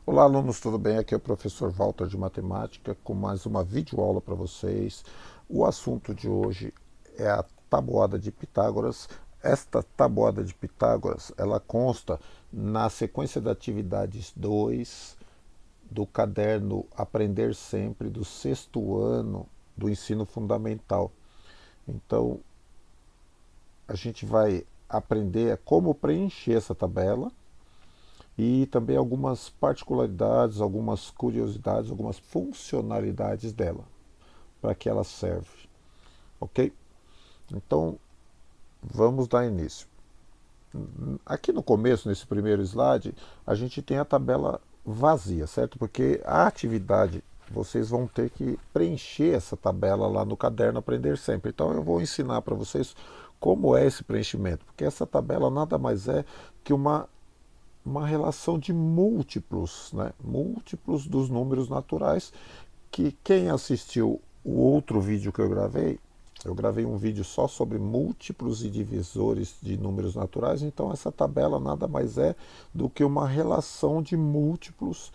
Olá, alunos, tudo bem? Aqui é o professor Walter de Matemática com mais uma videoaula para vocês. O assunto de hoje é a tabuada de Pitágoras. Esta tabuada de Pitágoras, ela consta na sequência de atividades 2 do caderno Aprender Sempre do sexto ano do ensino fundamental. Então, a gente vai aprender como preencher essa tabela e também algumas particularidades, algumas curiosidades, algumas funcionalidades dela, para que ela serve, ok? Então, vamos dar início. Aqui no começo, nesse primeiro slide, a gente tem a tabela vazia, certo? Porque a atividade, vocês vão ter que preencher essa tabela lá no caderno Aprender Sempre. Então, eu vou ensinar para vocês como é esse preenchimento, porque essa tabela nada mais é que uma relação de múltiplos, né? Múltiplos dos números naturais, que quem assistiu o outro vídeo que eu gravei um vídeo só sobre múltiplos e divisores de números naturais, então essa tabela nada mais é do que uma relação de múltiplos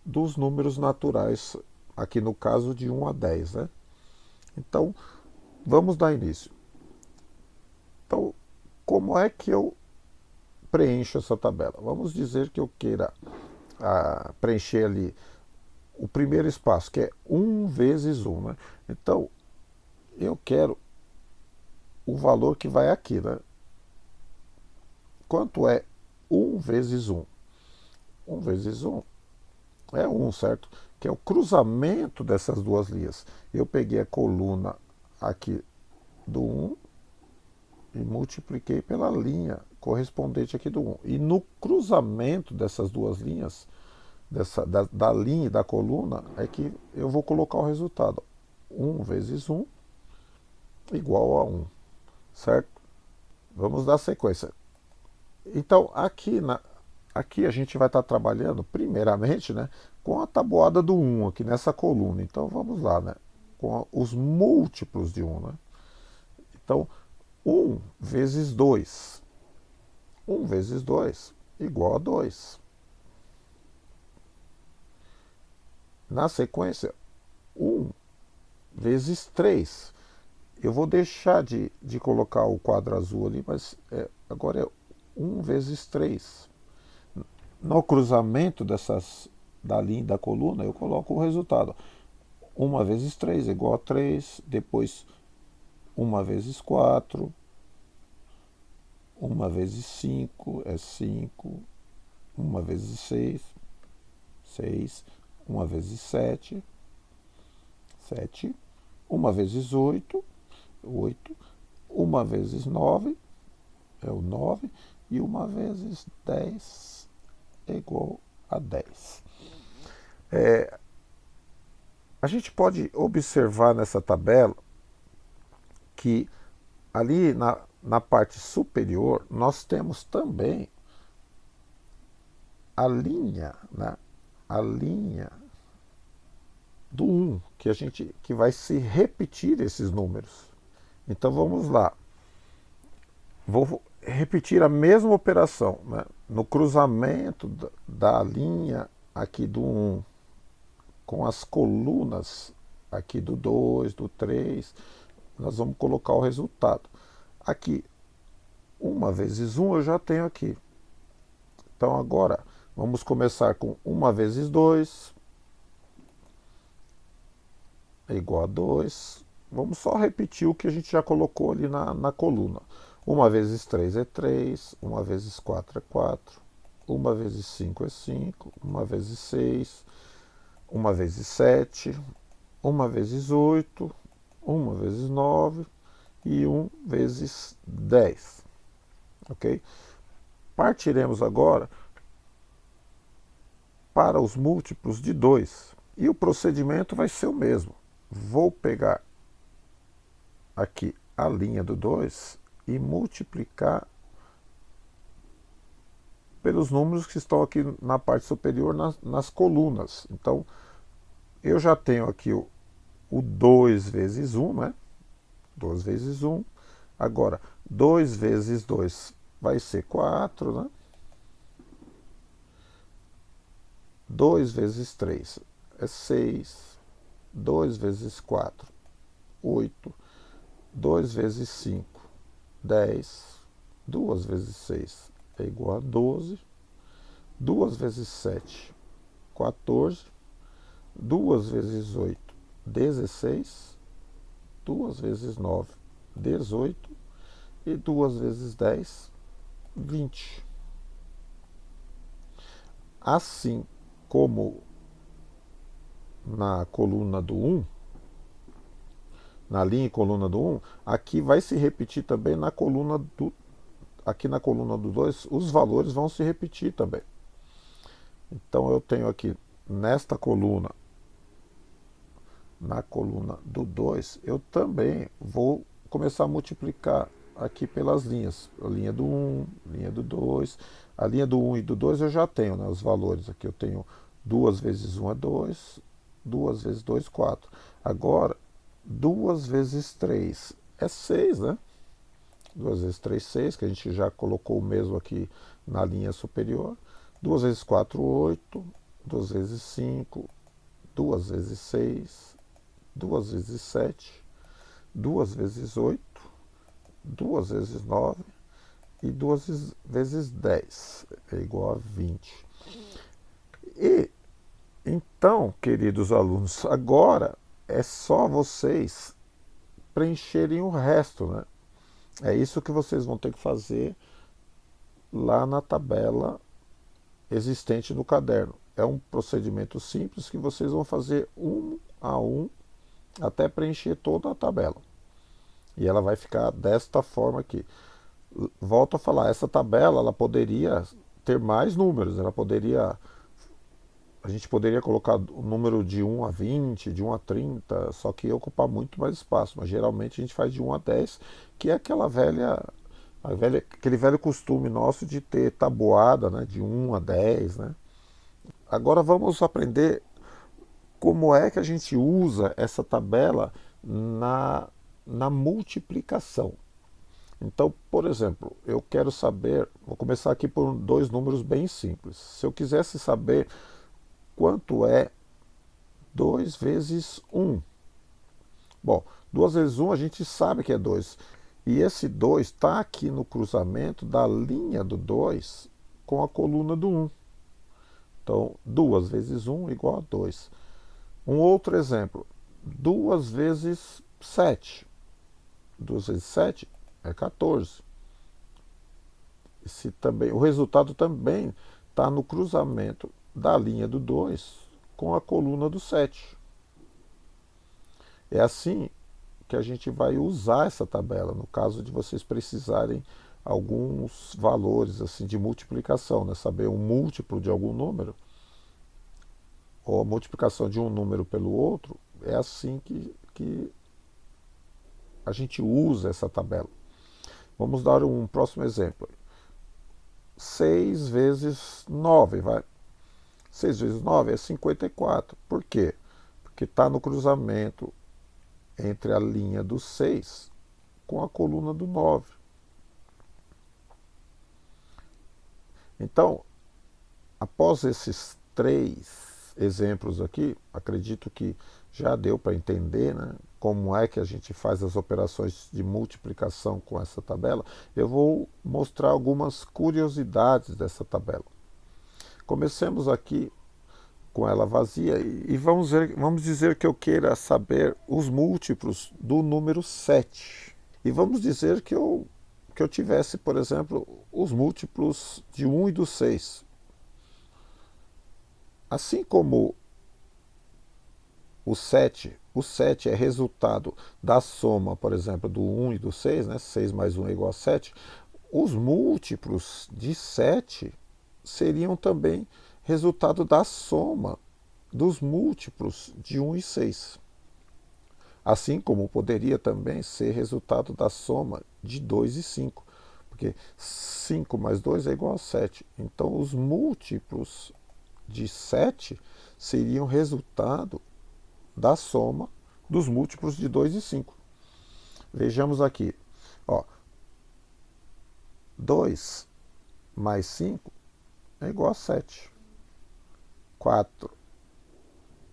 dos números naturais, aqui no caso de 1 a 10, né? Então, vamos dar início. Então, como é que eu preencho essa tabela? Vamos dizer que eu queira preencher ali o primeiro espaço, que é 1 vezes 1. Né? Então, eu quero o valor que vai aqui. Né? Quanto é 1 vezes 1? 1 vezes 1 é 1, certo? Que é o cruzamento dessas duas linhas. Eu peguei a coluna aqui do 1 e multipliquei pela linha correspondente aqui do 1. E no cruzamento dessas duas linhas, da linha e da coluna, é que eu vou colocar o resultado. 1 vezes 1 igual a 1, certo? Vamos dar sequência. Então, aqui a gente vai estar trabalhando, primeiramente, né, com a tabuada do 1 aqui nessa coluna. Então, vamos lá, né, com os múltiplos de 1. Né? Então, 1 vezes 2. 1 vezes 2 igual a 2. Na sequência, 1 vezes 3. Eu vou deixar de colocar o quadro azul ali, mas agora é 1 vezes 3. No cruzamento da linha e da coluna, eu coloco o resultado. 1 vezes 3 é igual a 3. Depois, 1 vezes 4. 1 vezes 5 é 5. 1 vezes 6, 6. 1 vezes 7, 7. 1 vezes 8, 8. 1 vezes 9 é o 9. E 1 vezes 10 é igual a 10. A gente pode observar nessa tabela que ali na parte superior nós temos também a linha, né? A linha do 1, que vai se repetir esses números. Então vamos lá. Vou repetir a mesma operação, né? No cruzamento da linha aqui do 1 com as colunas aqui do 2, do 3, nós vamos colocar o resultado. Aqui, 1 vezes 1 eu já tenho aqui. Então agora vamos começar com 1 vezes 2 é igual a 2. Vamos só repetir o que a gente já colocou ali na coluna. 1 vezes 3 é 3, 1 vezes 4 é 4, 1 vezes 5 é 5, 1 vezes 6, 1 vezes 7, 1 vezes 8, 1 vezes 9 e 1 vezes 10. Ok? Partiremos agora para os múltiplos de 2. E o procedimento vai ser o mesmo. Vou pegar aqui a linha do 2 e multiplicar pelos números que estão aqui na parte superior nas colunas. Então, eu já tenho aqui o 2 vezes 1, né? 2 vezes 1. Agora, 2 vezes 2 vai ser 4, né? 2 vezes 3 é 6. 2 vezes 4, 8. 2 vezes 5, 10. 2 vezes 6 é igual a 12. 2 vezes 7, 14. 2 vezes 8, 16. 2 vezes 9, 18. E 2 vezes 10, 20. Assim como na coluna do 1, na linha e coluna do 1, aqui vai se repetir também na coluna do. Aqui na coluna do 2, os valores vão se repetir também. Então eu tenho aqui nesta coluna, na coluna do 2, eu também vou começar a multiplicar aqui pelas linhas. A linha do 1, linha do 2. A linha do 1 e do 2 eu já tenho, né, os valores. Aqui eu tenho 2 vezes 1 é 2, 2 vezes 2, 4. Agora, 2 vezes 3 é 6, né? 2 vezes 3, 6, que a gente já colocou o mesmo aqui na linha superior. 2 vezes 4, 8. 2 vezes 5. 2 vezes 6. 2 vezes 7. 2 vezes 8. 2 vezes 9. E 2 vezes 10 é igual a 20. E, então, queridos alunos, agora é só vocês preencherem o resto, né? É isso que vocês vão ter que fazer lá na tabela existente no caderno. É um procedimento simples que vocês vão fazer um a um até preencher toda a tabela. E ela vai ficar desta forma aqui. Volto a falar, essa tabela ela poderia ter mais números, a gente poderia colocar o número de 1 a 20, de 1 a 30, só que ia ocupar muito mais espaço, mas geralmente a gente faz de 1 a 10, que é aquele velho costume nosso de ter tabuada, né, de 1 a 10, né? Agora vamos aprender como é que a gente usa essa tabela na multiplicação. Então, por exemplo, eu quero saber, vou começar aqui por dois números bem simples. Se eu quisesse saber quanto é 2 vezes 1. Bom, 2 vezes 1 a gente sabe que é 2. E esse 2 está aqui no cruzamento da linha do 2 com a coluna do 1. Então, 2 vezes 1 igual a 2. Um outro exemplo, 2 vezes 7. 2 vezes 7 é 14. O resultado também está no cruzamento da linha do 2 com a coluna do 7. É assim que a gente vai usar essa tabela, no caso de vocês precisarem alguns valores assim de multiplicação, né? Saber um múltiplo de algum número, ou a multiplicação de um número pelo outro, é assim que a gente usa essa tabela. Vamos dar um próximo exemplo. 6 vezes 9, vai. 6 vezes 9 é 54. Por quê? Porque está no cruzamento entre a linha do 6 com a coluna do 9. Então, após esses três exemplos aqui, acredito que já deu para entender, né, como é que a gente faz as operações de multiplicação com essa tabela. Eu vou mostrar algumas curiosidades dessa tabela. Comecemos aqui com ela vazia e vamos dizer que eu queira saber os múltiplos do número 7. E vamos dizer que eu tivesse, por exemplo, os múltiplos de 1 e do 6. Assim como o 7 é resultado da soma, por exemplo, do 1 e do 6, né? 6 mais 1 é igual a 7. Os múltiplos de 7 seriam também resultado da soma dos múltiplos de 1 e 6. Assim como poderia também ser resultado da soma de 2 e 5, porque 5 mais 2 é igual a 7. Então, os múltiplos de 7 seriam resultado da soma dos múltiplos de 2 e 5. Vejamos aqui. Ó, 2 mais 5 é igual a 7. 4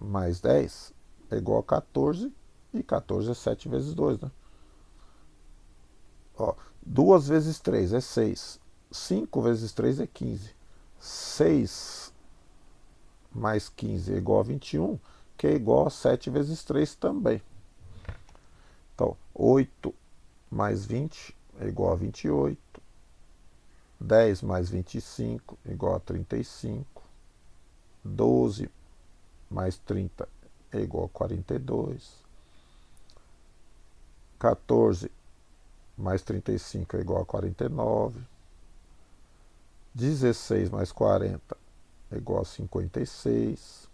mais 10 é igual a 14, e 14 é 7 vezes 2, né? Ó, 2 vezes 3 é 6, 5 vezes 3 é 15, 6 mais 15 é igual a 21, que é igual a 7 vezes 3 também. Então, 8 mais 20 é igual a 28, 10 mais 25 é igual a 35, 12 mais 30 é igual a 42, 14 mais 35 é igual a 49, 16 mais 40 é igual a 56,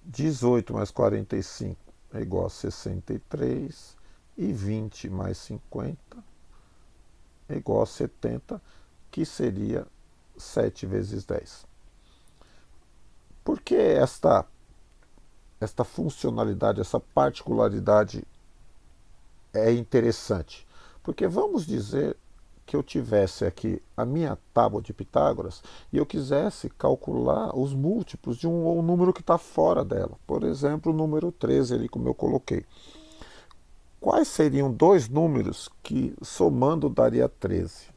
18 mais 45 é igual a 63, e 20 mais 50 é igual a 70, que seria 7 vezes 10. Por que esta funcionalidade, essa particularidade é interessante? Porque vamos dizer que eu tivesse aqui a minha tábua de Pitágoras e eu quisesse calcular os múltiplos de um número que está fora dela. Por exemplo, o número 13, ali como eu coloquei. Quais seriam dois números que somando daria 13?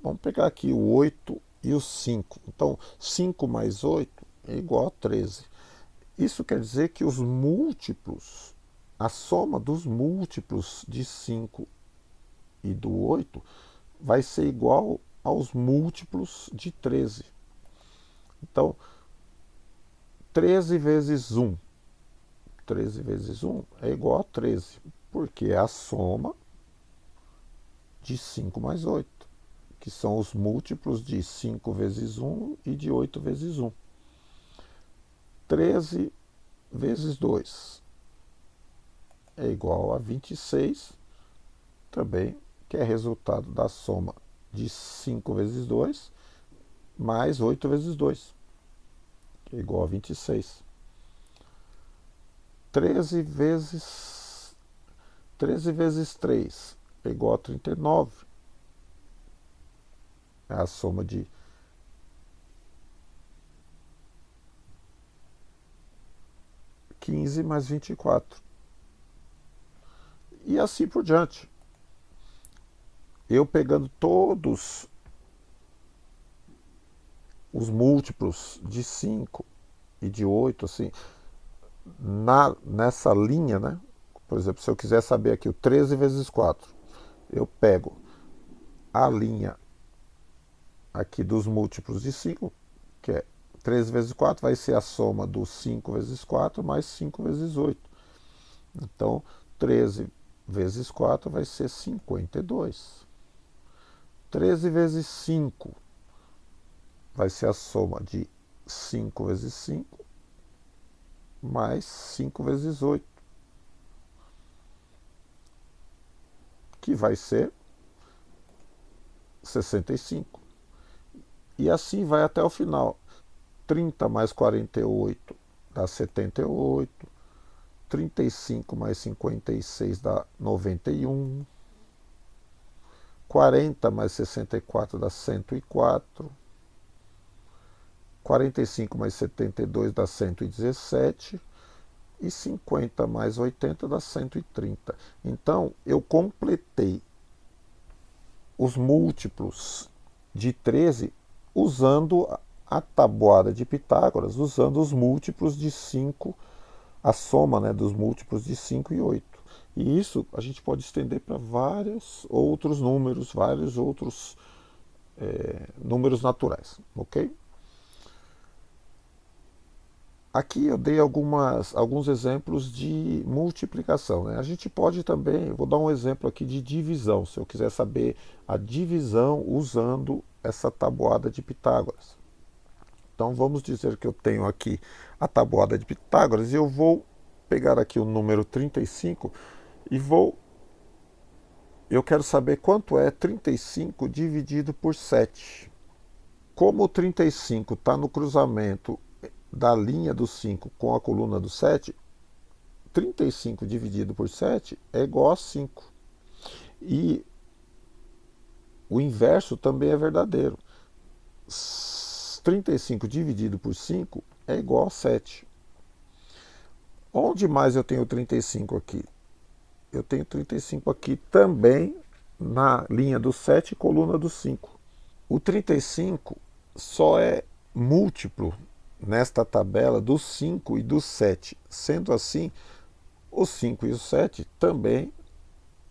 Vamos pegar aqui o 8 e o 5. Então, 5 mais 8 é igual a 13. Isso quer dizer que os múltiplos, a soma dos múltiplos de 5 e do 8 vai ser igual aos múltiplos de 13. Então, 13 vezes 1. 13 vezes 1 é igual a 13, porque é a soma de 5 mais 8, que são os múltiplos de 5 vezes 1 e de 8 vezes 1. 13 vezes 2 é igual a 26, também, que é resultado da soma de 5 vezes 2 mais 8 vezes 2, que é igual a 26. 13 vezes 3 é igual a 39. É a soma de 15 mais 24. E assim por diante. Eu pegando todos os múltiplos de 5 e de 8, assim, nessa linha, né? Por exemplo, se eu quiser saber aqui o 13 vezes 4, eu pego a linha aqui dos múltiplos de 5, que é 13 vezes 4 vai ser a soma do 5 vezes 4 mais 5 vezes 8. Então, 13 vezes 4 vai ser 52. 13 vezes 5 vai ser a soma de 5 vezes 5 mais 5 vezes 8, que vai ser 65. E assim vai até o final. 30 mais 48 dá 78. 35 mais 56 dá 91. 40 mais 64 dá 104. 45 mais 72 dá 117. E 50 mais 80 dá 130. Então, eu completei os múltiplos de 13 usando a tabuada de Pitágoras, usando os múltiplos de 5, a soma, né, dos múltiplos de 5 e 8. E isso a gente pode estender para vários outros números, vários outros números naturais, ok? Aqui eu dei alguns exemplos de multiplicação, né? A gente pode também, vou dar um exemplo aqui de divisão, se eu quiser saber a divisão usando essa tabuada de Pitágoras. Então vamos dizer que eu tenho aqui a tabuada de Pitágoras e eu vou pegar aqui o número 35 e eu quero saber quanto é 35 dividido por 7. Como o 35 está no cruzamento da linha do 5 com a coluna do 7, 35 dividido por 7 é igual a 5. E o inverso também é verdadeiro. 35 dividido por 5 é igual a 7. Onde mais eu tenho 35 aqui? Eu tenho 35 aqui também na linha do 7, coluna do 5. O 35 só é múltiplo nesta tabela do 5 e do 7. Sendo assim, o 5 e o 7 também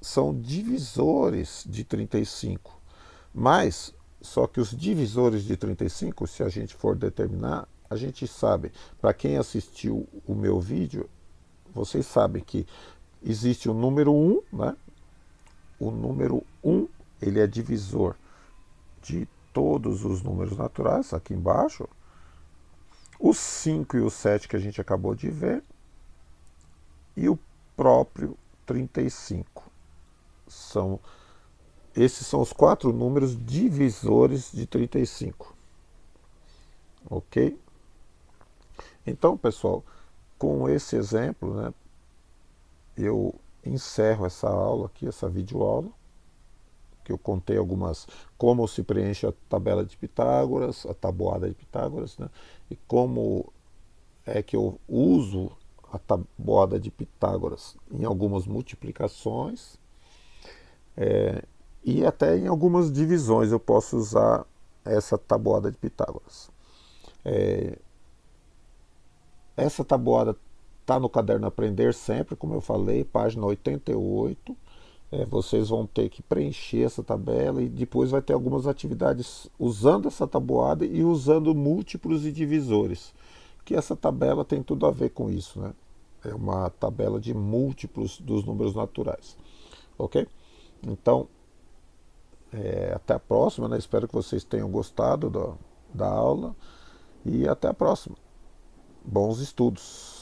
são divisores de 35. Mas, só que os divisores de 35, se a gente for determinar, a gente sabe, para quem assistiu o meu vídeo, vocês sabem que existe o número 1, né? O número 1, ele é divisor de todos os números naturais, aqui embaixo. Os 5 e o 7 que a gente acabou de ver, e o próprio 35. Esses são os 4 números divisores de 35. Ok? Então, pessoal, com esse exemplo, né, eu encerro essa aula aqui, essa videoaula, que eu contei algumas, como se preenche a tabela de Pitágoras, a tabuada de Pitágoras, né, e como é que eu uso a tabuada de Pitágoras em algumas multiplicações, e até em algumas divisões eu posso usar essa tabuada de Pitágoras. Essa tabuada está no caderno Aprender Sempre, como eu falei, página 88. Vocês vão ter que preencher essa tabela e depois vai ter algumas atividades usando essa tabuada e usando múltiplos e divisores, que essa tabela tem tudo a ver com isso, né? É uma tabela de múltiplos dos números naturais, ok? Então, até a próxima, né? Espero que vocês tenham gostado da aula e até a próxima. Bons estudos!